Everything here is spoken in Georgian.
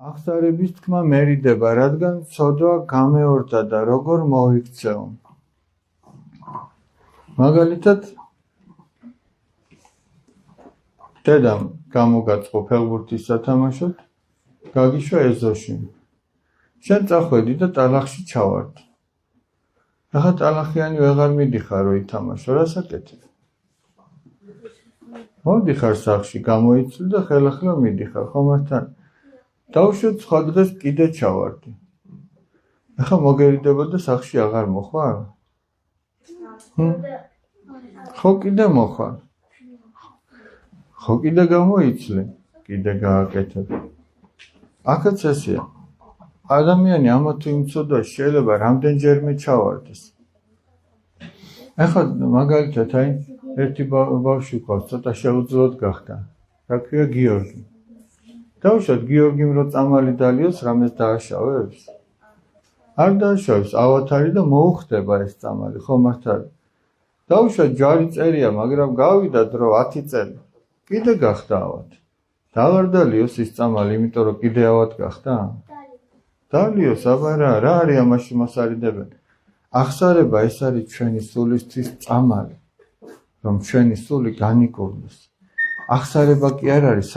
აღსარების თქმა მერიდება, რადგან ცოდვა გამეორდა და როგორ მოიქცეო. მაგალითად, დედამ გამოგაწყო ფეხბურთის სათამაშოდ, გაგიშვა ეზოში. შენ წახვედი და ტალახში ჩავარდი. ახლა ტალახიანი ვეღარ მიდიხარო ითამაშო, რას აკეთებ? მოდიხარ სახლში, გამოიცვლი და ხელახლა მიდიხარ, ხომ მართან? დავუშვათ სხვა დღეს კიდე ჩავარდი. ახლა მოგერიდებოდა სახლში აღარ მოხვალ? ხო კიდე მოხვალ. ხო კიდე გამოიცლი, კიდე გააკეთებ. აქაც ესეა. ადამიანი ამა თუ იმ ცოდვაში შეიძლება რამდენჯერმე ჩავარდეს. ახლა მაგალითად აი ერთი ბავშვი ყავს, ცოტა შეუძლოდ გახდა. რა ქვია გიორგი. დავუშვათ გიორგიმ რო წამალი დალიოს, რამეს დააშავებს? არ დააშავებს, ავათარი და მოუხდება ეს წამალი, ხო მართ? დავუშვათ ჯვარი წერია, მაგრამ გავიდა დრო 10 წელი. კიდე გახდა ავად. და აღარ დალიოს ის წამალი, იმიტომ რომ კიდე ავად გახდა? დალიოს, აბა რა არის ამაში მოსარიდებენ? აღსარება ეს არის ჩვენი სულისთვის წამალი, რომ ჩვენი სული განიკურნოს. აღსარება კი არ არის